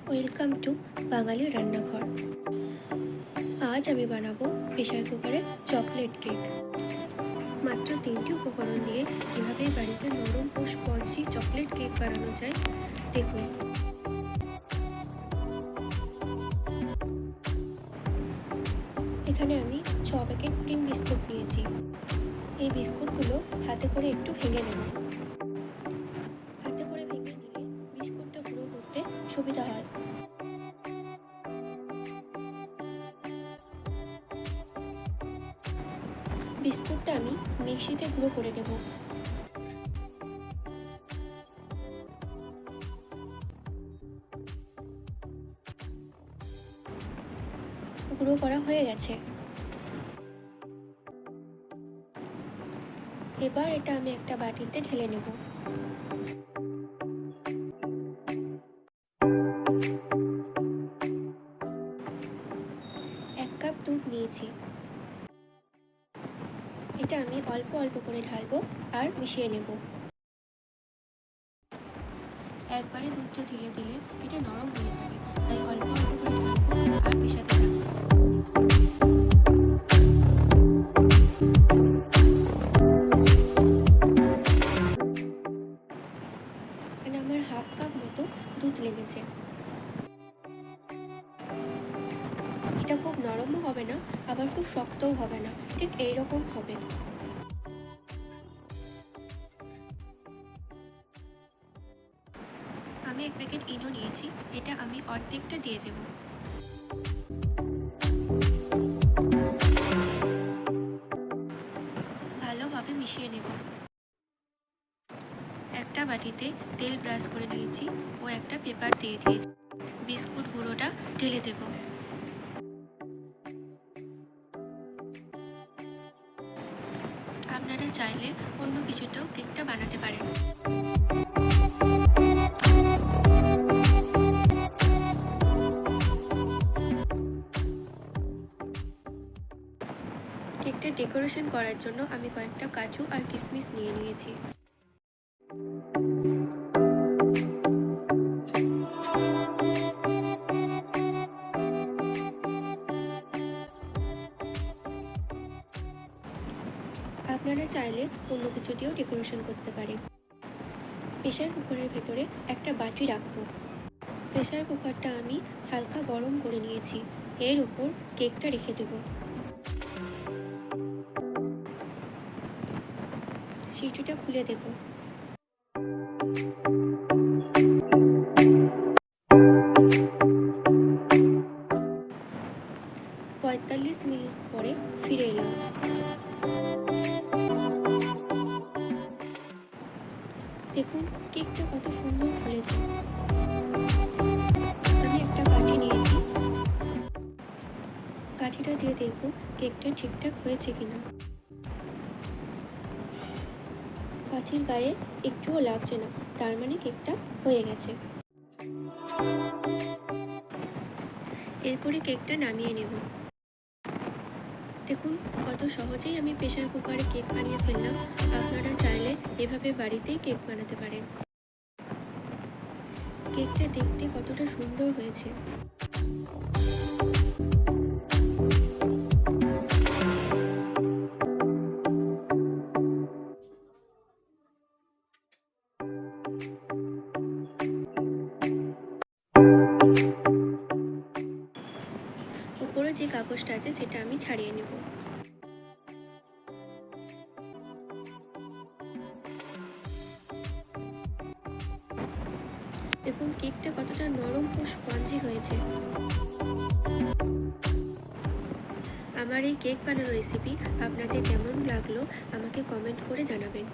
Welcome to বাঙালি রান্নাঘর। আজ আমি বানাবো প্রেসার কুকারে চকলেট কেক। মাত্র 3টি উপকরণ দিয়ে কীভাবে বাড়িতে নরম ও স্পঞ্জি চকলেট কেক বানানো যায় দেখুন। এখানে আমি 6 প্যাকেট ক্রিম বিস্কুট নিয়েছি। এই বিস্কুটগুলো হাতে করে একটু ভেঙে নেব। হাতে করে ভেঙে নিলে বিস্কুটটা গুঁড়ো করতে সুবিধা হয়। বিস্কুটটা আমি মিক্সিতে গুঁড়ো করে নেব। গুঁড়ো করা হয়ে গেছে। এবার এটা আমি একটা বাটিতে ঢেলে নেব। এক কাপ দুধ নিয়েছি। এটা আমি অল্প অল্প করে ঢালবো আর মিশিয়ে নেব। একবারে দুধটা ঢেলে দিলে এটা নরম হয়ে যাবে, তাই অল্প অল্প করে ঢালবো আর মেশাতে থাকবো। এখানে আমার হাফ কাপ মতো দুধ লেগেছে। এটা খুব নরমও হবে না, আবার খুব শক্তও হবে না, ঠিক এইরকম হবে। আমি 1 প্যাকেট ইনো নিয়েছি, এটা আমি অর্ধেকটা দিয়ে দেব। ভালোভাবে মিশিয়ে নেব। একটা বাটিতে তেল ব্রাশ করে নিয়েছি ও একটা পেপার দিয়ে দিয়েছি। বিস্কুট গুঁড়োটা ঢেলে দেব। আপনারা চাইলে অন্য কিছুতেও কেকটা বানাতে পারেন। কেকটা ডেকোরেশন করার জন্য আমি কয়েকটা কাজু আর কিশমিশ নিয়ে নিয়েছি। আপনারা চাইলে অন্য কিছু দিয়েও ডেকোরেশন করতে পারেন। প্রেসার কুকারের ভেতরে একটা বাটি রাখবো। প্রেসার কুকারটা আমি হালকা গরম করে নিয়েছি। এর উপর কেকটা রেখে দেব। সিটিটা খুলে দেব। পঁয়তাল্লিশ মিনিট পরে ফিরে এলাম। দেখুন কেকটা কত সুন্দর ফুলেছে। আমি একটা কাঠি নিয়েছি। কাঠিটা দিয়ে দেখব কেকটা ঠিকঠাক হয়েছে কিনা। কাঠির গায়ে একটুও লাগছে না, তার মানে কেকটা হয়ে গেছে। এরপরে কেকটা নামিয়ে নেব। দেখুন কত সহজেই আমি প্রেসার কুকারে কেক বানিয়ে ফেললাম। আপনারা চাইলে এভাবে বাড়িতেই কেক বানাতে পারেন। কেকটা দেখতে কতটা সুন্দর হয়েছে। উপরে যে কাগজটা আছে সেটা আমি ছাড়িয়ে নেব। দেখুন কেকটা কতটা নরম ও স্পঞ্জি হয়েছে। আমার এই কেক বানানোর রেসিপি আপনাদের কেমন লাগলো আমাকে কমেন্ট করে জানাবেন।